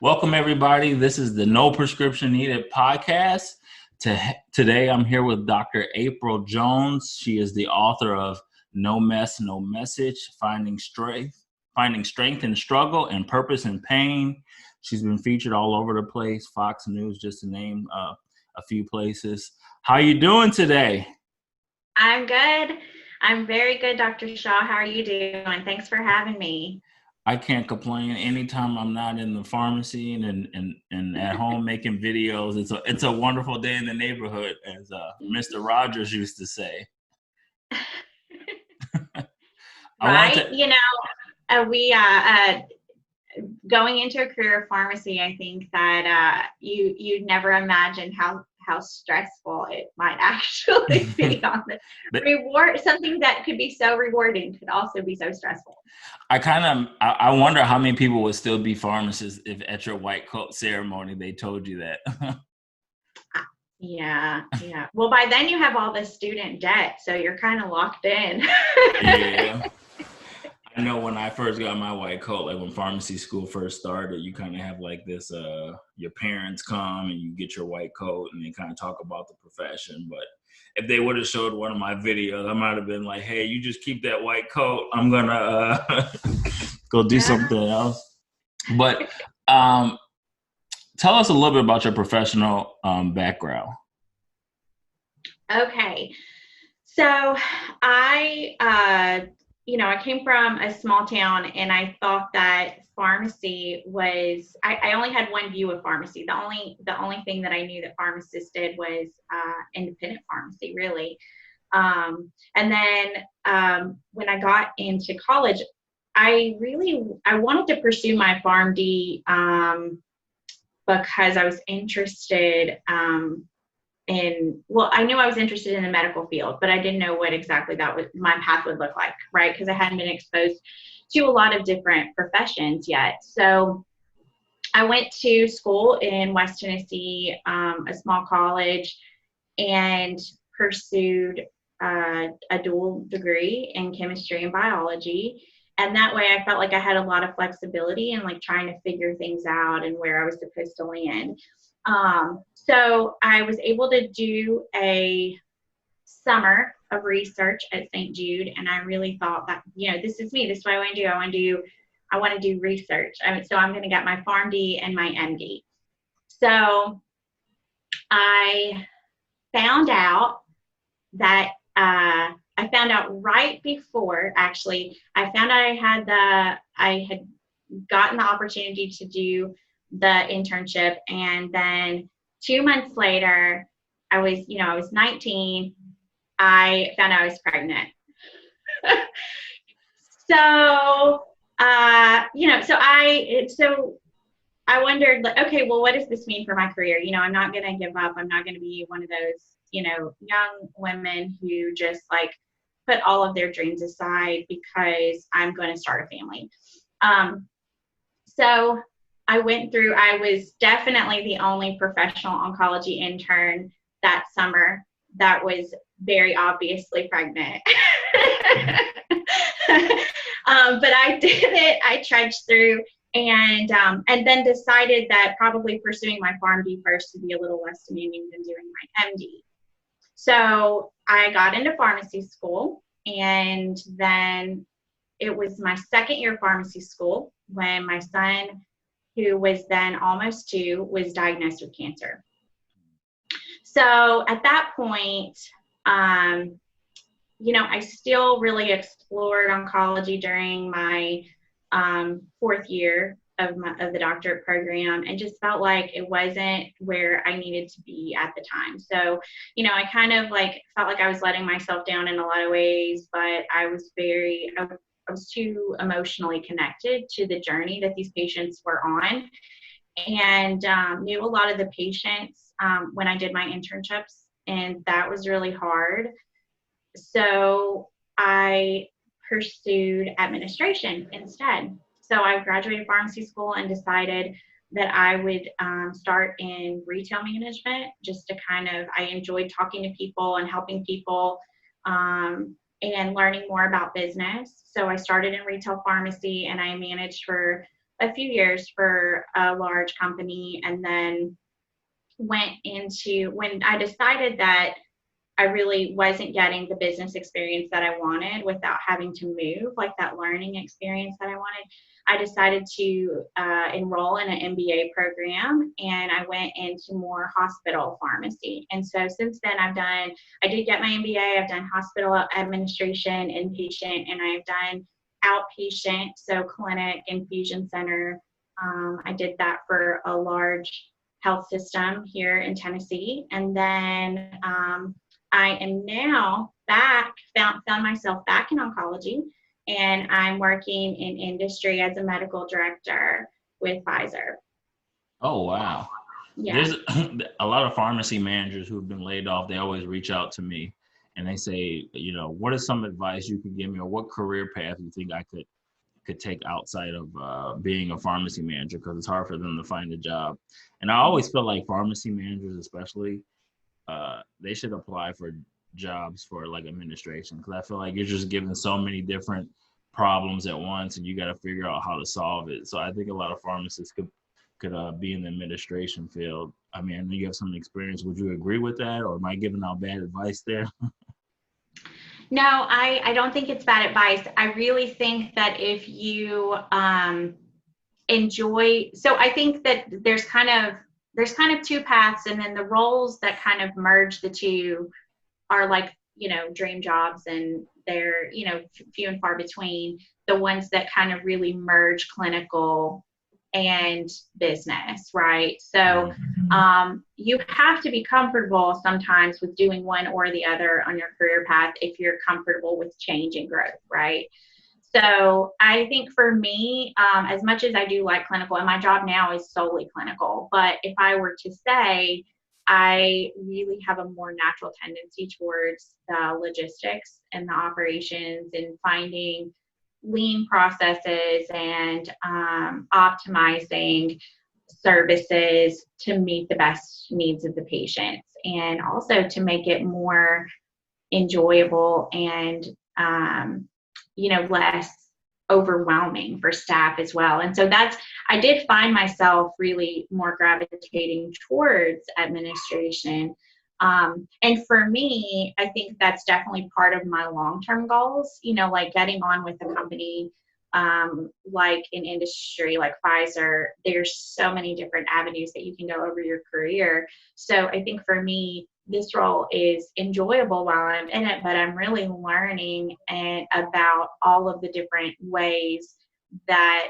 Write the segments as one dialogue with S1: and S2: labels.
S1: Welcome, everybody. This is the No Prescription Needed podcast. Today, I'm here with Dr. April Jones. She is the author of No Mess, No Message, Finding Strength in Struggle and Purpose in Pain. She's been featured all over the place, Fox News, just to name a few places. How you doing today?
S2: I'm good. I'm very good, Dr. Shaw. How are you doing? Thanks for having me.
S1: I can't complain. Anytime I'm not in the pharmacy and at home making videos, it's a wonderful day in the neighborhood, as Mr. Rogers used to say.
S2: Right? We going into a career of pharmacy, I think that you'd never imagine how stressful it might actually be on the reward. Something that could be so rewarding could also be so stressful.
S1: I wonder how many people would still be pharmacists if at your white coat ceremony they told you that.
S2: Yeah. Well, by then you have all the student debt, so you're kind of locked in.
S1: Yeah. I know when I first got my white coat, like when pharmacy school first started, you kind of have like this, your parents come and you get your white coat and they kind of talk about the profession. But if they would have showed one of my videos, I might have been like, hey, you just keep that white coat. I'm going to go do something else. But tell us a little bit about your professional background.
S2: Okay. So I came from a small town and I thought that pharmacy was, I only had one view of pharmacy. The only thing that I knew that pharmacists did was independent pharmacy, really. And then when I got into college, I wanted to pursue my PharmD because I was interested I knew I was interested in the medical field, but I didn't know what exactly my path would look like, right? Because I hadn't been exposed to a lot of different professions yet. So I went to school in West Tennessee, a small college, and pursued a dual degree in chemistry and biology. And that way I felt like I had a lot of flexibility and like trying to figure things out and where I was supposed to land. So I was able to do a summer of research at St. Jude, and I really thought that, this is me. This is what I want to do. I want to do research. So I'm going to get my PharmD and my MD. So I found out that I found out right before, actually, I found out I had gotten the opportunity to do the internship, and then 2 months later, I was 19. I found out I was pregnant. So I wondered, like, okay, well, what does this mean for my career? I'm not going to give up. I'm not going to be one of those, young women who just like put all of their dreams aside because I'm going to start a family. So I was definitely the only professional oncology intern that summer that was very obviously pregnant. But I did it. I trudged through and then decided that probably pursuing my PharmD first would be a little less demanding than doing my MD. So I got into pharmacy school, and then it was my second year of pharmacy school when my son, who was then almost 2, was diagnosed with cancer. So at that point, I still really explored oncology during my 4th year of the doctorate program, and just felt like it wasn't where I needed to be at the time. So, I kind of like felt like I was letting myself down in a lot of ways, but I was too emotionally connected to the journey that these patients were on, and knew a lot of the patients when I did my internships, and that was really hard. So I pursued administration instead. So I graduated pharmacy school and decided that I would start in retail management, just to I enjoyed talking to people and helping people and learning more about business. So I started in retail pharmacy, and I managed for a few years for a large company, and then went into, when I decided that I really wasn't getting the business experience that I wanted without having to move, like that learning experience that I wanted, I decided to enroll in an MBA program, and I went into more hospital pharmacy. And so since then I did get my MBA, I've done hospital administration, inpatient, and I've done outpatient, so clinic, infusion center. I did that for a large health system here in Tennessee. And then I am now found myself back in oncology, and I'm working in industry as a medical director with Pfizer.
S1: Oh, wow.
S2: Yeah.
S1: There's a lot of pharmacy managers who've been laid off. They always reach out to me and they say, what is some advice you could give me, or what career path you think I could take outside of being a pharmacy manager, because it's hard for them to find a job. And I always feel like pharmacy managers, especially, they should apply for jobs for like administration, because I feel like you're just given so many different problems at once and you got to figure out how to solve it. So I think a lot of pharmacists could be in the administration field. I mean, I know you have some experience. Would you agree with that, or am I giving out bad advice there?
S2: No, I don't think it's bad advice. I really think that if you enjoy, so I think that there's kind of two paths, and then the roles that kind of merge the two are like, dream jobs, and they're, few and far between, the ones that kind of really merge clinical and business, right? So you have to be comfortable sometimes with doing one or the other on your career path if you're comfortable with change and growth, right? So I think for me, as much as I do like clinical, and my job now is solely clinical, but if I were to say, I really have a more natural tendency towards the logistics and the operations and finding lean processes and optimizing services to meet the best needs of the patients, and also to make it more enjoyable and less overwhelming for staff as well. And so I did find myself really more gravitating towards administration. And for me, I think that's definitely part of my long-term goals, like getting on with a company, like in industry, like Pfizer. There's so many different avenues that you can go over your career. So I think for me, this role is enjoyable while I'm in it, but I'm really learning about all of the different ways that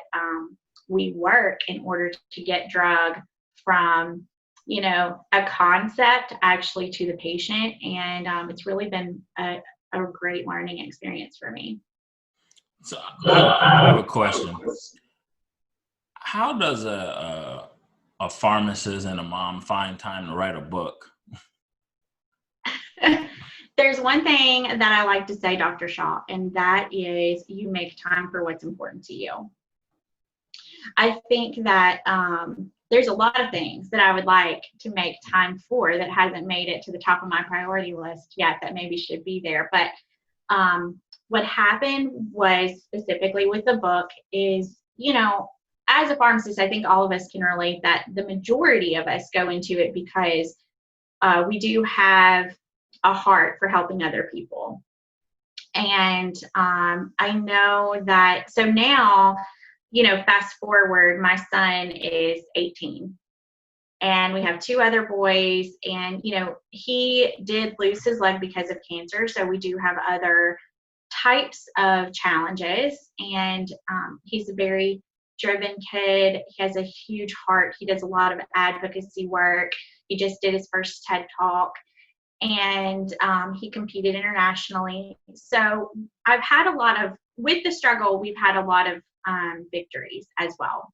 S2: we work in order to get drug from, a concept actually to the patient. And it's really been a great learning experience for me.
S1: So I have a question. How does a pharmacist and a mom find time to write a book?
S2: There's one thing that I like to say, Dr. Shaw, and that is you make time for what's important to you. I think that there's a lot of things that I would like to make time for that hasn't made it to the top of my priority list yet that maybe should be there. But what happened was, specifically with the book, is, as a pharmacist, I think all of us can relate that the majority of us go into it because we do have a heart for helping other people. And I know that, so now, fast forward, my son is 18 and we have two other boys, and, he did lose his leg because of cancer. So we do have other types of challenges, and he's a very driven kid. He has a huge heart. He does a lot of advocacy work. He just did his first TED Talk, and he competed internationally. So I've had with the struggle, we've had a lot of victories as well.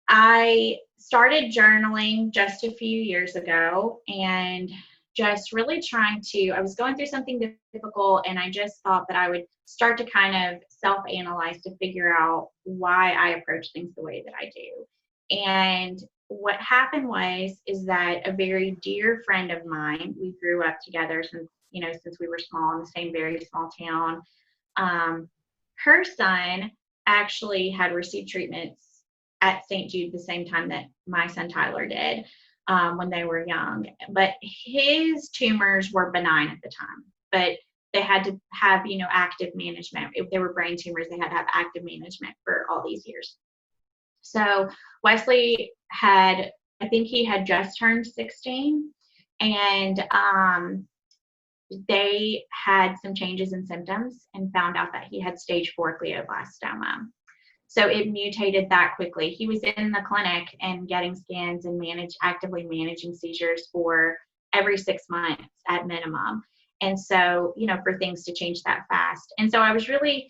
S2: I started journaling just a few years ago, and just really I was going through something difficult, and I just thought that I would start to kind of self-analyze to figure out why I approach things the way that I do. And what happened is that a very dear friend of mine, we grew up together since we were small, in the same very small town. Her son actually had received treatments at St. Jude the same time that my son Tyler did, when they were young. But his tumors were benign at the time, but they had to have, active management. If they were brain tumors, they had to have active management for all these years. So Wesley I think he had just turned 16, and they had some changes in symptoms and found out that he had stage 4 glioblastoma. So it mutated that quickly. He was in the clinic and getting scans and actively managing seizures for every 6 months at minimum. And so, for things to change that fast. And so I was really,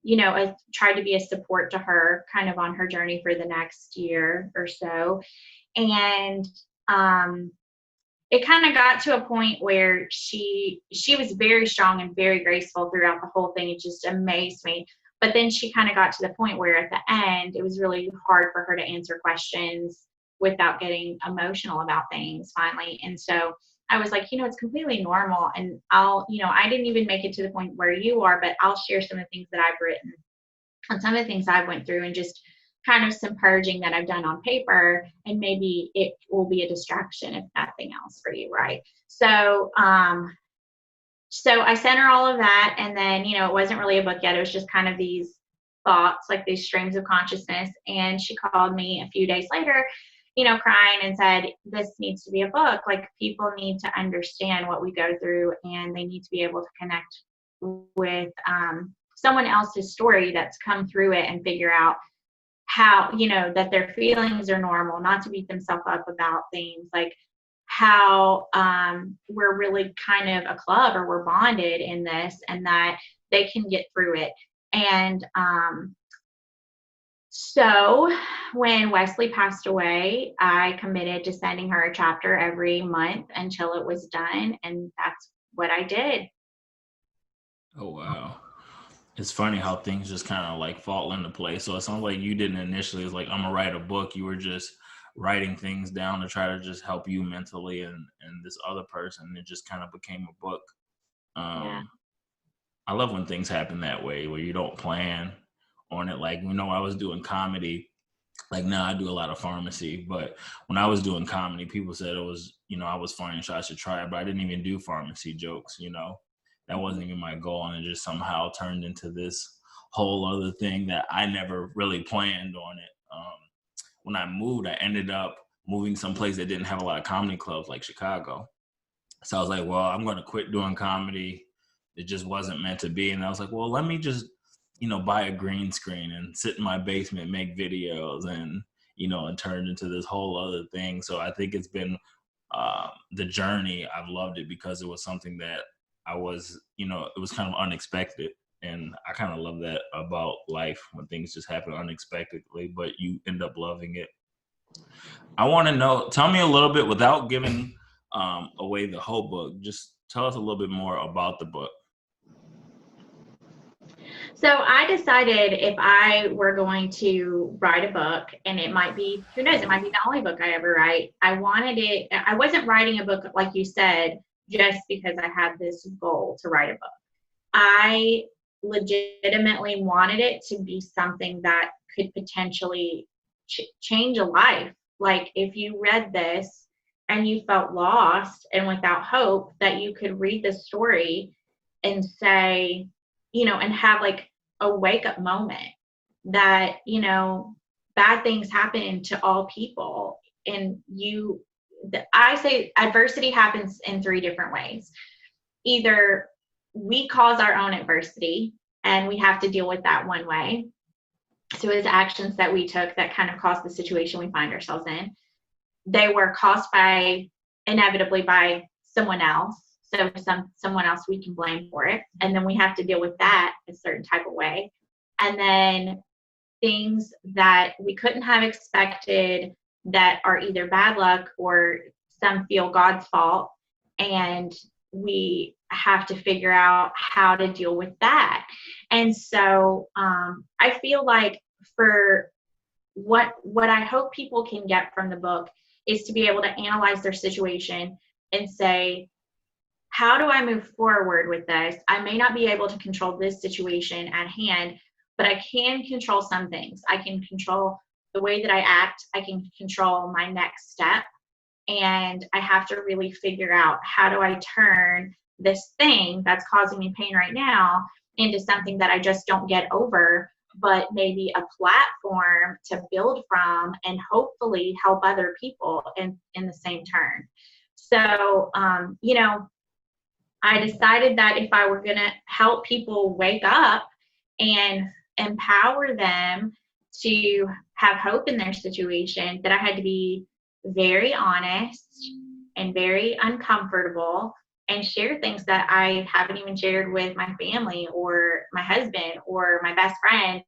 S2: I tried to be a support to her kind of on her journey for the next year or so. And it kind of got to a point where she was very strong and very graceful throughout the whole thing. It just amazed me. But then she kind of got to the point where at the end, it was really hard for her to answer questions without getting emotional about things finally. And so I was like, it's completely normal. And I didn't even make it to the point where you are, but I'll share some of the things that I've written and some of the things I went through, and just kind of some purging that I've done on paper, and maybe it will be a distraction if nothing else for you, right? So so I sent her all of that, and then, it wasn't really a book yet. It was just kind of these thoughts, like these streams of consciousness. And she called me a few days later, crying, and said, this needs to be a book. Like, people need to understand what we go through, and they need to be able to connect with someone else's story that's come through it, and figure out how, that their feelings are normal, not to beat themselves up about things, like how we're really kind of a club, or we're bonded in this, and that they can get through it. And so when Wesley passed away, I committed to sending her a chapter every month until it was done, and that's what I did.
S1: Oh, wow. It's funny how things just kind of like fall into place. So it sounds like you didn't initially, it's like, I'm gonna write a book. You were just writing things down to try to just help you mentally and this other person. It just kind of became a book.
S2: Yeah.
S1: I love when things happen that way, where you don't plan on it. Like, I was doing comedy. Like, now I do a lot of pharmacy, but when I was doing comedy, people said it was, I was funny, so I should try it, but I didn't even do pharmacy jokes, that wasn't even my goal. And it just somehow turned into this whole other thing that I never really planned on it. When I moved, I ended up moving someplace that didn't have a lot of comedy clubs, like Chicago. So I was like, well, I'm going to quit doing comedy. It just wasn't meant to be. And I was like, well, let me just, buy a green screen and sit in my basement, make videos, and, and turn into this whole other thing. So I think it's been the journey. I've loved it because it was something that I was, it was kind of unexpected. And I kind of love that about life, when things just happen unexpectedly, but you end up loving it. I want to know, tell me a little bit, without giving away the whole book, just tell us a little bit more about the book.
S2: So I decided if I were going to write a book, and it might be, who knows, it might be the only book I ever write. I wasn't writing a book, like you said, just because I had this goal to write a book. I legitimately wanted it to be something that could potentially change a life. Like, if you read this and you felt lost and without hope, that you could read this story and say, and have like a wake up moment that, bad things happen to all people. And I say adversity happens in 3 different ways. Either we cause our own adversity and we have to deal with that one way. So it's actions that we took that kind of caused the situation we find ourselves in. They were caused inevitably by someone else. So someone else we can blame for it. And then we have to deal with that a certain type of way. And then things that we couldn't have expected that are either bad luck or some feel God's fault. And we have to figure out how to deal with that. And so I feel like for what I hope people can get from the book is to be able to analyze their situation and say, how do I move forward with this? I may not be able to control this situation at hand, but I can control some things. I can control the way that I act. I can control my next step. And I have to really figure out, how do I turn this thing that's causing me pain right now into something that I just don't get over, but maybe a platform to build from and hopefully help other people in the same turn. So, I decided that if I were going to help people wake up and empower them to have hope in their situation, that I had to be very honest and very uncomfortable and share things that I haven't even shared with my family or my husband or my best friend,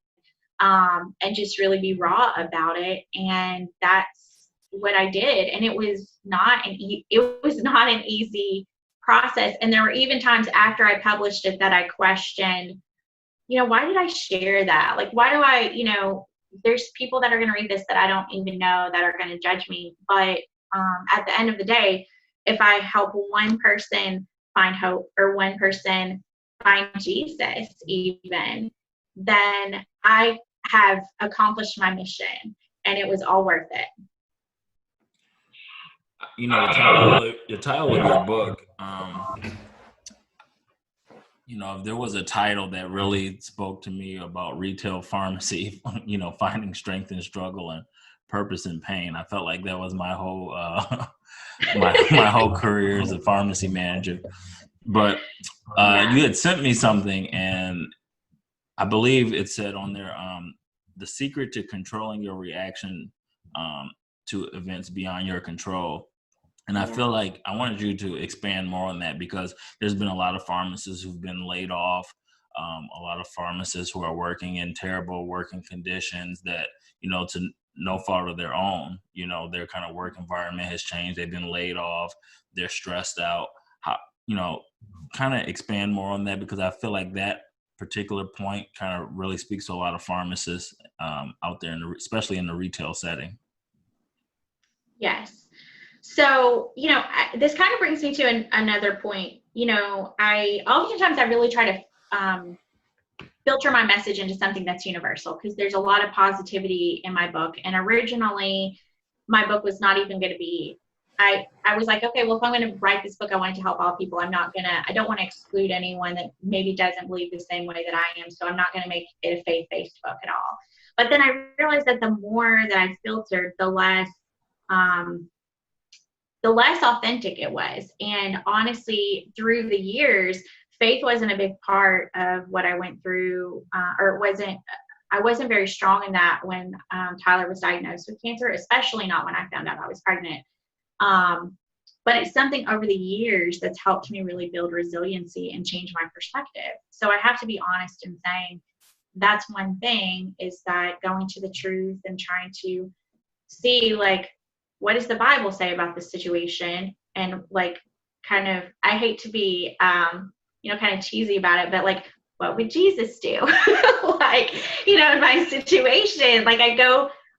S2: and just really be raw about it. And that's what I did. And it was not an easy process. And there were even times after I published it that I questioned, why did I share that? Like, why do I, there's people that are going to read this that I don't even know that are going to judge me. But at the end of the day, if I help one person find hope or one person find Jesus even, then I have accomplished my mission, and it was all worth it.
S1: The title of your book, if there was a title that really spoke to me about retail pharmacy, finding strength in struggle and purpose in pain, I felt like that was my whole my whole career as a pharmacy manager. But you had sent me something, and I believe it said on there, the secret to controlling your reaction to events beyond your control. And I feel like I wanted you to expand more on that, because there's been a lot of pharmacists who've been laid off, a lot of pharmacists who are working in terrible working conditions that, to no fault of their own, their kind of work environment has changed. They've been laid off. They're stressed out. Kind of expand more on that, because I feel like that particular point kind of really speaks to a lot of pharmacists out there, especially in the retail setting.
S2: Yes. So, this kind of brings me to another point. Oftentimes I really try to filter my message into something that's universal, because there's a lot of positivity in my book. And originally, my book was not even going to be, I was like, okay, well, if I'm going to write this book, I want it to help all people. I don't want to exclude anyone that maybe doesn't believe the same way that I am. So I'm not going to make it a faith-based book at all. But then I realized that the more that I filtered, the less authentic it was. And honestly, through the years, faith wasn't a big part of what I went through, I wasn't very strong in that when Tyler was diagnosed with cancer, especially not when I found out I was pregnant. But it's something over the years that's helped me really build resiliency and change my perspective. So I have to be honest in saying that's one thing, is that going to the truth and trying to see, like, what does the Bible say about this situation? And I hate to be, kind of cheesy about it, but what would Jesus do? In my situation,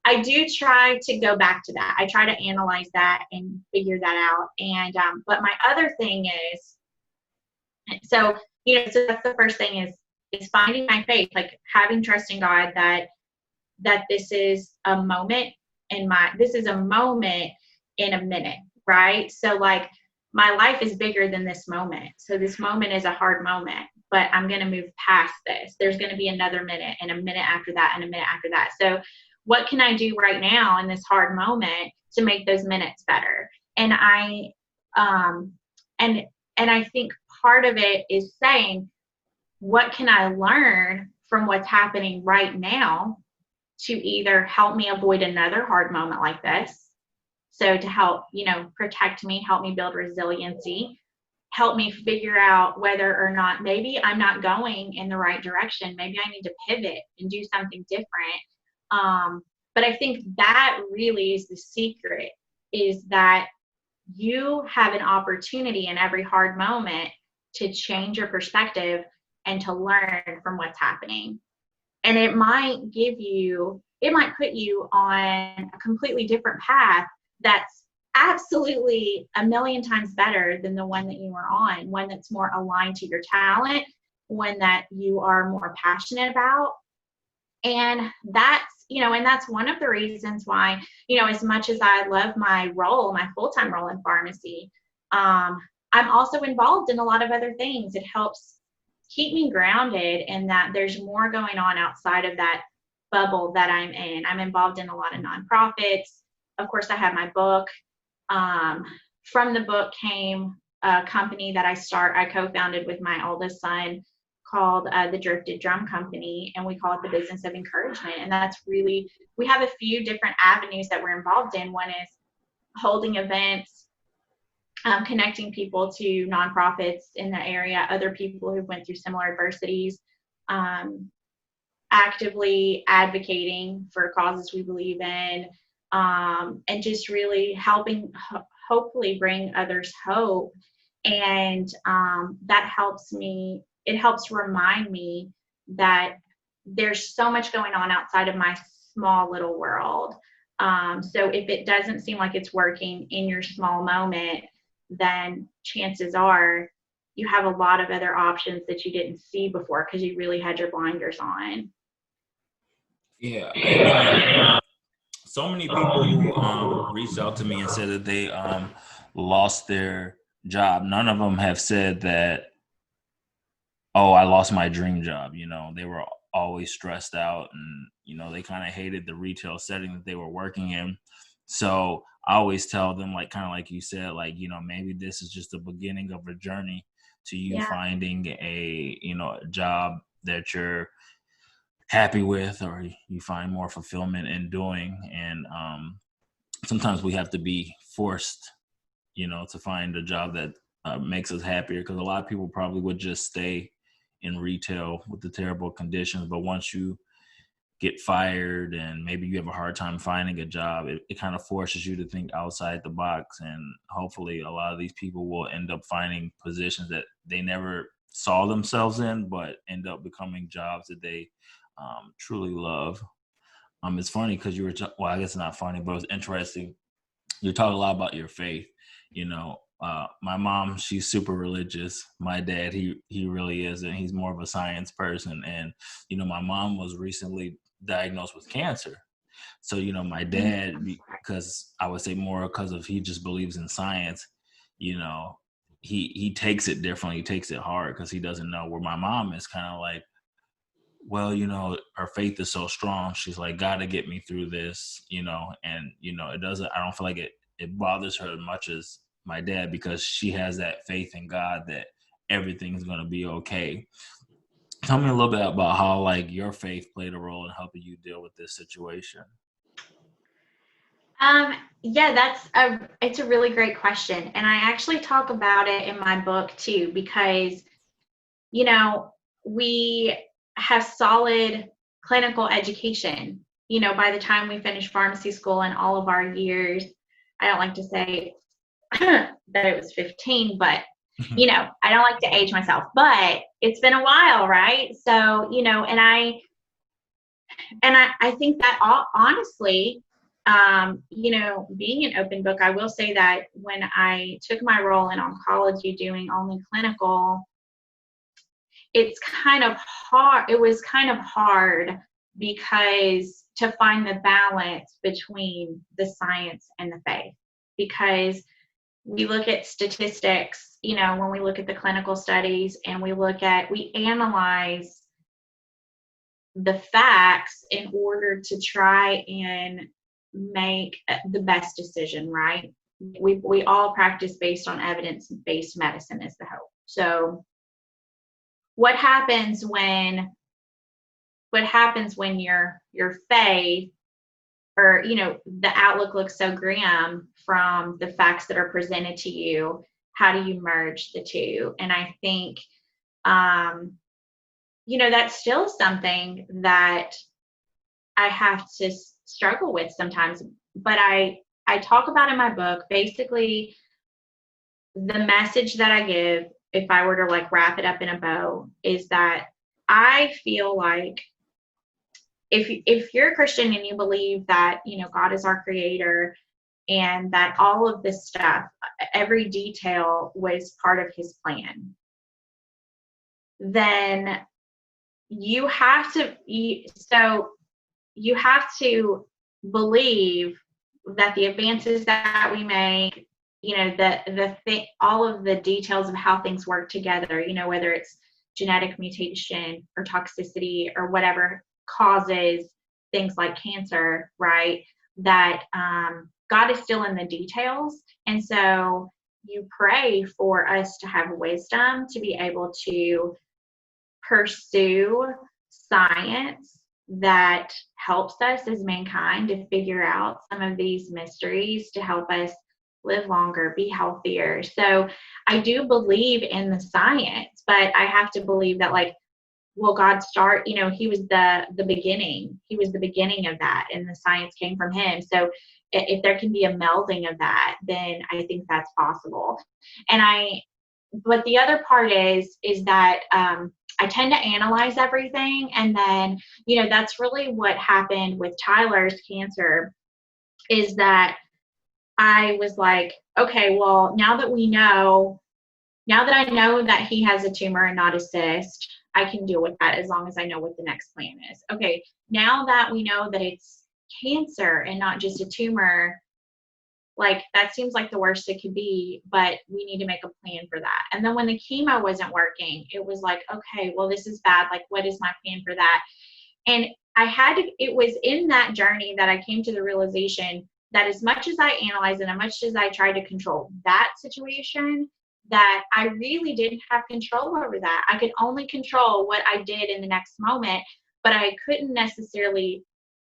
S2: I do try to go back to that. I try to analyze that and figure that out. And, but my other thing is, so that's the first thing is finding my faith, having trust in God that this is a moment this is a moment in a minute, right? So my life is bigger than this moment. So this moment is a hard moment, but I'm going to move past this. There's going to be another minute, and a minute after that, and a minute after that. So what can I do right now in this hard moment to make those minutes better? And I think part of it is saying, what can I learn from what's happening right now to either help me avoid another hard moment like this? So to help, protect me, help me build resiliency, help me figure out whether or not maybe I'm not going in the right direction. Maybe I need to pivot and do something different. But I think that really is the secret, is that you have an opportunity in every hard moment to change your perspective and to learn from what's happening. And it might put you on a completely different path that's absolutely a million times better than the one that you were on, one that's more aligned to your talent, one that you are more passionate about. And that's one of the reasons why, as much as I love my full-time role in pharmacy, I'm also involved in a lot of other things. It helps keep me grounded in that there's more going on outside of that bubble that I'm in. I'm involved in a lot of nonprofits. Of course, I have my book. From the book came a company that I co-founded with my oldest son called the Drifted Drum Company, and we call it the Business of Encouragement. And that's really, we have a few different avenues that we're involved in. One is holding events, connecting people to nonprofits in the area, other people who went through similar adversities, actively advocating for causes we believe in, and just really helping hopefully bring others hope. And that helps me, it helps remind me that there's so much going on outside of my small little world. So if it doesn't seem like it's working in your small moment, then chances are you have a lot of other options that you didn't see before because you really had your blinders on.
S1: Yeah, and so many people who reached out to me and said that they lost their job. None of them have said that, oh, I lost my dream job. They were always stressed out, and they kind of hated the retail setting that they were working in. So I always tell them, like, kind of like you said, like, maybe this is just the beginning of a journey to you finding a job that you're happy with, or you find more fulfillment in doing. And sometimes we have to be forced to find a job that makes us happier, because a lot of people probably would just stay in retail with the terrible conditions. But once you get fired and maybe you have a hard time finding a job, it kind of forces you to think outside the box. And hopefully a lot of these people will end up finding positions that they never saw themselves in, but end up becoming jobs that they truly love. It's funny because well, I guess it's not funny, but it's interesting. You talk a lot about your faith. My mom, she's super religious. My dad, he really isn't. He's more of a science person. And my mom was recently diagnosed with cancer. So my dad, because I would say more because of he just believes in science, he takes it differently. He takes it hard because he doesn't know. Where my mom is kind of like, well, her faith is so strong. She's like, gotta get me through this, and it doesn't, I don't feel like it bothers her as much as my dad, because she has that faith in God that everything's going to be okay. Tell me a little bit about how, like, your faith played a role in helping you deal with this situation.
S2: Yeah, it's a really great question. And I actually talk about it in my book too, because, we have solid clinical education, by the time we finish pharmacy school and all of our years. I don't like to say that it was 15, but I don't like to age myself, but it's been a while, right? So, and I think that honestly, being an open book, I will say that when I took my role in oncology doing only clinical, it's kind of hard. It was kind of hard because to find the balance between the science and the faith, because we look at statistics, when we look at the clinical studies, and we analyze the facts in order to try and make the best decision, right? We all practice based on evidence-based medicine is the hope. So what happens when your faith, or the outlook looks so grim from the facts that are presented to you? How do you merge the two? And I think that's still something that I have to struggle with sometimes. But I talk about in my book, basically the message that I give, if I were to like wrap it up in a bow, is that I feel like if you're a Christian and you believe that, God is our creator, and that all of this stuff, every detail was part of his plan, then you have to, you have to believe that the advances that we make, all of the details of how things work together, whether it's genetic mutation or toxicity or whatever causes things like cancer, right? That God is still in the details. And so you pray for us to have wisdom to be able to pursue science that helps us as mankind to figure out some of these mysteries to help us live longer, be healthier. So I do believe in the science, but I have to believe that, like, will God start, he was the beginning. He was the beginning of that, and the science came from him. So if there can be a melding of that, then I think that's possible. But the other part is that I tend to analyze everything, and then, that's really what happened with Tyler's cancer, is that I was like, okay, well, now that I know that he has a tumor and not a cyst, I can deal with that as long as I know what the next plan is. Okay, now that we know that it's cancer and not just a tumor, like, that seems like the worst it could be, but we need to make a plan for that. And then when the chemo wasn't working, it was like, okay, well, this is bad. Like, what is my plan for that? And it was in that journey that I came to the realization that as much as I analyzed and as much as I tried to control that situation, that I really didn't have control over that. I could only control what I did in the next moment, but I couldn't necessarily,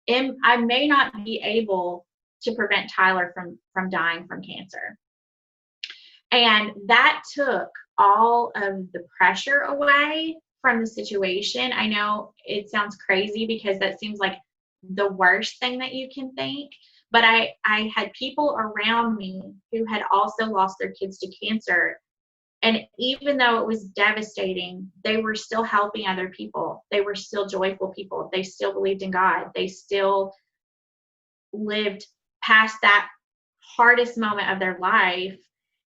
S2: I may not be able to prevent Tyler from dying from cancer. And that took all of the pressure away from the situation. I know it sounds crazy because that seems like the worst thing that you can think, but I had people around me who had also lost their kids to cancer. And even though it was devastating, they were still helping other people. They were still joyful people. They still believed in God. They still lived past that hardest moment of their life,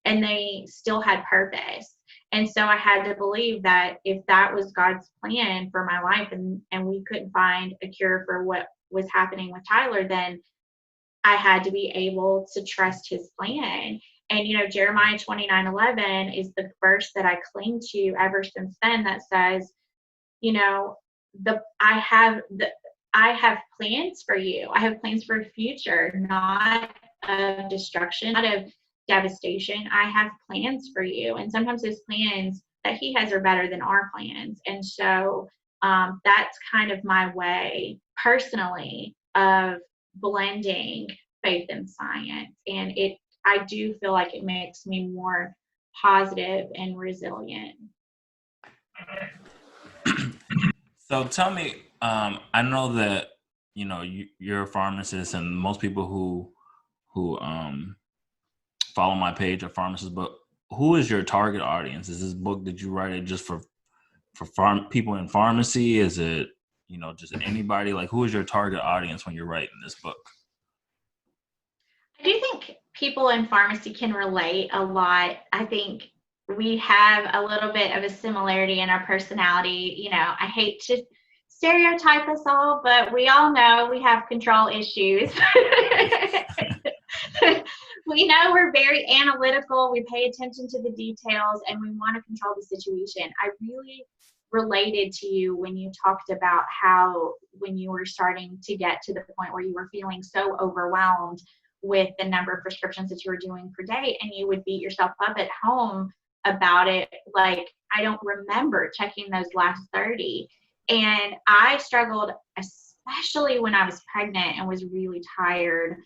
S2: and they still had purpose. And so I had to believe that if that was God's plan for my life, and we couldn't find a cure for what was happening with Tyler, then I had to be able to trust his plan. And, Jeremiah 29:11 is the verse that I cling to ever since then, that says, I have plans for you. I have plans for a future, not of destruction, not of devastation. I have plans for you. And sometimes those plans that he has are better than our plans. And so that's kind of my way personally of blending faith and science. And I do feel like it makes me more positive and resilient.
S1: So tell me, I know that you're a pharmacist, and most people who follow my page are pharmacists. But who is your target audience? Is this book, did you write it just for people in pharmacy? Is it just anybody? Like, who is your target audience when you're writing this book?
S2: I do think people in pharmacy can relate a lot. I think we have a little bit of a similarity in our personality. I hate to stereotype us all, but we all know we have control issues. We know we're very analytical. We pay attention to the details, and we want to control the situation. I really related to you when you talked about how when you were starting to get to the point where you were feeling so overwhelmed with the number of prescriptions that you were doing per day, and you would beat yourself up at home about it. Like, I don't remember checking those last 30. And I struggled, especially when I was pregnant and was really tired.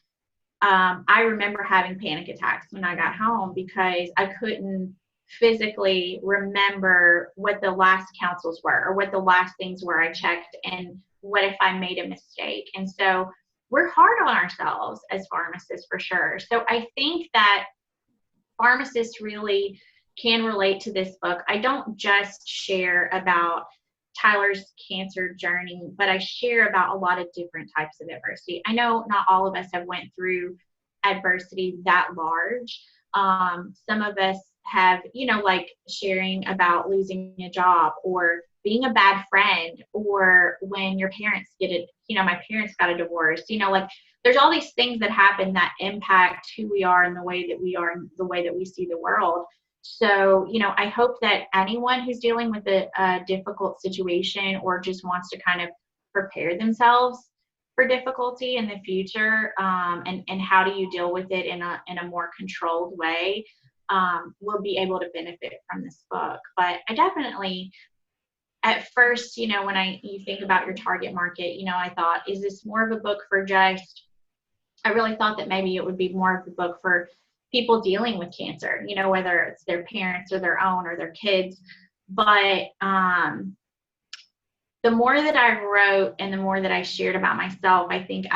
S2: I remember having panic attacks when I got home because I couldn't physically remember what the last counsels were or what the last things were I checked, and what if I made a mistake. And so we're hard on ourselves as pharmacists, for sure. So I think that pharmacists really can relate to this book. I don't just share about Tyler's cancer journey, but I share about a lot of different types of adversity. I know not all of us have went through adversity that large. Some of us have, like sharing about losing a job or being a bad friend, or when your parents get it, my parents got a divorce, like there's all these things that happen that impact who we are and the way that we are and the way that we see the world. So, I hope that anyone who's dealing with a difficult situation or just wants to kind of prepare themselves for difficulty in the future, and how do you deal with it in a more controlled way, will be able to benefit from this book. But I definitely, at first, when you think about your target market, I thought, is this more of a book for I really thought that maybe it would be more of a book for people dealing with cancer, whether it's their parents or their own or their kids. But the more that I wrote and the more that I shared about myself, I think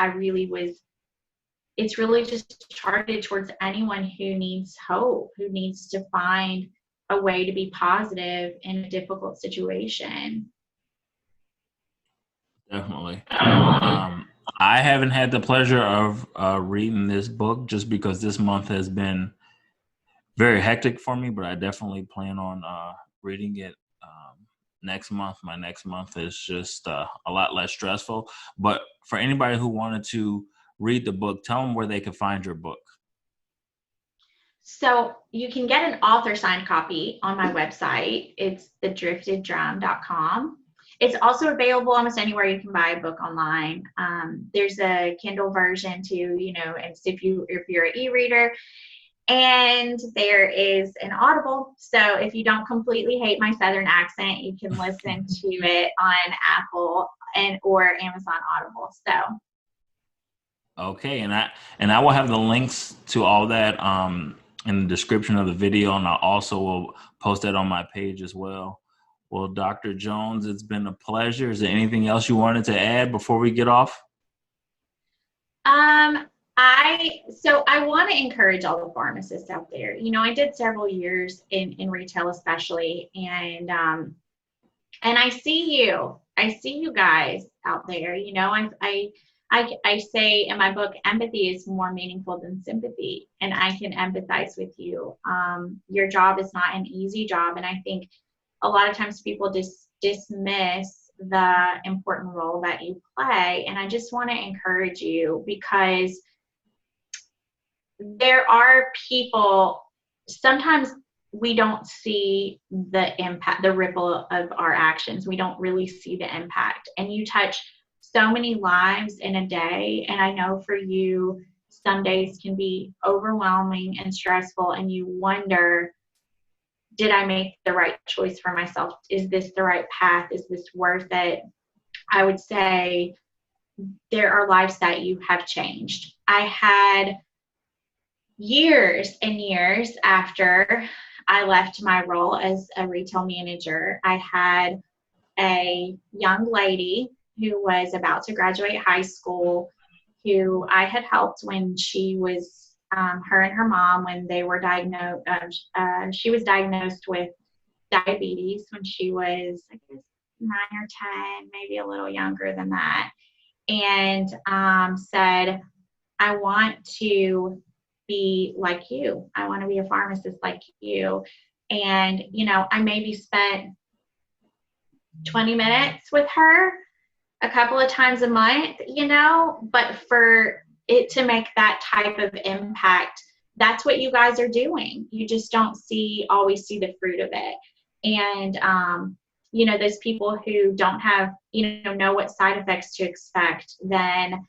S2: it's really just targeted towards anyone who needs hope, who needs to find a way to be positive in a difficult situation.
S1: Definitely. I haven't had the pleasure of reading this book just because this month has been very hectic for me, but I definitely plan on reading it next month. My next month is just a lot less stressful. But for anybody who wanted to read the book, tell them where they can find your book.
S2: So you can get an author signed copy on my website. It's thedrifteddrum.com. It's also available almost anywhere you can buy a book online. There's a Kindle version too, and if you're an e-reader, and there is an Audible. So if you don't completely hate my Southern accent, you can listen to it on Apple or Amazon Audible. So.
S1: Okay, and I will have the links to all that in the description of the video, and I also will post that on my page as well. Well, Dr. Jones, it's been a pleasure. Is there anything else you wanted to add before we get off?
S2: I want to encourage all the pharmacists out there. I did several years in retail, especially, and I see you guys out there. I say in my book, empathy is more meaningful than sympathy, and I can empathize with you. Your job is not an easy job, and I think a lot of times people just dismiss the important role that you play. And I just want to encourage you, because there are people, sometimes we don't see the impact, the ripple of our actions. We don't really see the impact. And you touch so many lives in a day. And I know for you, some days can be overwhelming and stressful, and you wonder, did I make the right choice for myself? Is this the right path? Is this worth it? I would say there are lives that you have changed. I had years and years after I left my role as a retail manager, I had a young lady who was about to graduate high school, who I had helped when she was her and her mom, when they were diagnosed, she was diagnosed with diabetes when she was, I guess, 9 or 10, maybe a little younger than that, and said, I want to be like you. I want to be a pharmacist like you. And, I maybe spent 20 minutes with her a couple of times a month, but for it to make that type of impact, that's what you guys are doing. You just don't always see the fruit of it. And, those people who don't have, know what side effects to expect, then,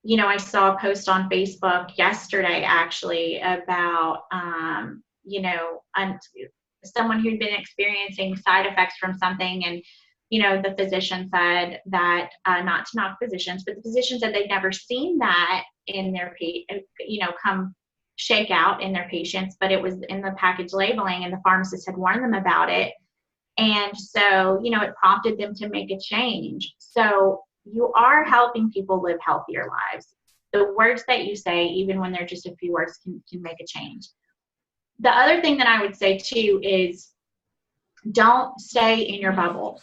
S2: I saw a post on Facebook yesterday, actually, about, someone who'd been experiencing side effects from something, and the physician said that, not to knock physicians, but the physician said they'd never seen that in their, come shake out in their patients, but it was in the package labeling, and the pharmacist had warned them about it. And so, it prompted them to make a change. So you are helping people live healthier lives. The words that you say, even when they're just a few words, can make a change. The other thing that I would say too is, don't stay in your bubble.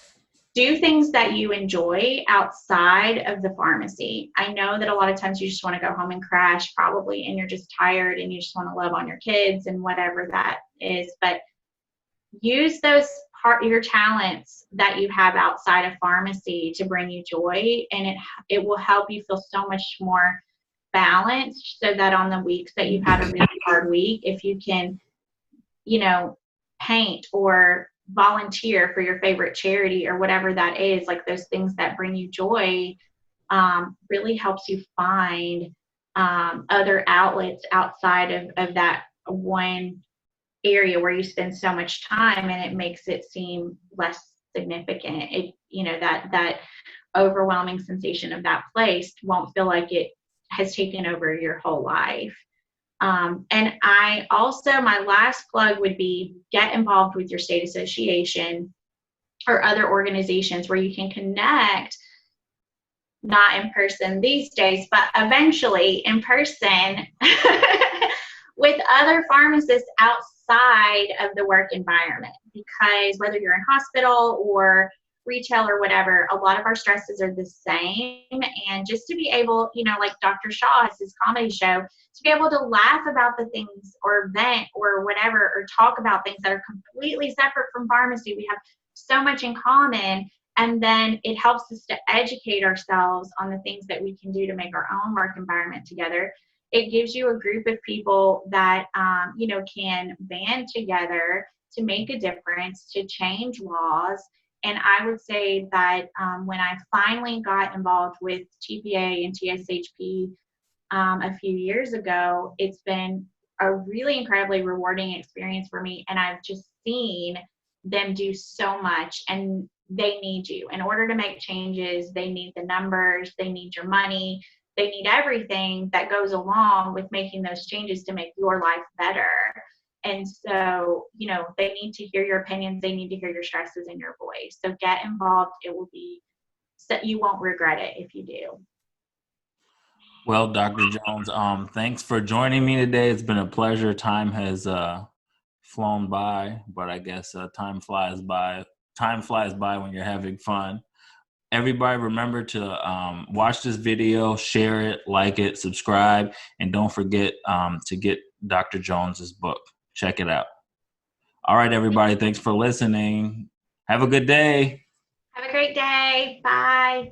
S2: Do things that you enjoy outside of the pharmacy. I know that a lot of times you just want to go home and crash, probably, and you're just tired and you just want to love on your kids and whatever that is. But use those your talents that you have outside of pharmacy to bring you joy, and it will help you feel so much more balanced, so that on the weeks that you've had a really hard week, if you can, paint or volunteer for your favorite charity or whatever that is, like those things that bring you joy, really helps you find other outlets outside of that one area where you spend so much time, and it makes it seem less significant. That overwhelming sensation of that place won't feel like it has taken over your whole life. And I also, my last plug would be get involved with your state association or other organizations where you can connect, not in person these days, but eventually in person with other pharmacists outside of the work environment. Because whether you're in hospital or retail or whatever, a lot of our stresses are the same. And just to be able, like Dr. Shaw has his comedy show, to be able to laugh about the things or vent or whatever, or talk about things that are completely separate from pharmacy. We have so much in common. And then it helps us to educate ourselves on the things that we can do to make our own work environment together. It gives you a group of people that, can band together to make a difference, to change laws. And I would say that when I finally got involved with TPA and TSHP a few years ago, it's been a really incredibly rewarding experience for me. And I've just seen them do so much, and they need you. In order to make changes, they need the numbers, they need your money, they need everything that goes along with making those changes to make your life better. And so, they need to hear your opinions, they need to hear your stresses and your voice. So get involved. It will be, so you won't regret it if you do.
S1: Well, Dr. Jones, thanks for joining me today. It's been a pleasure. Time has flown by, but I guess time flies by. Time flies by when you're having fun. Everybody, remember to watch this video, share it, like it, subscribe, and don't forget to get Dr. Jones's book. Check it out. All right, everybody. Thanks for listening. Have a good day.
S2: Have a great day. Bye.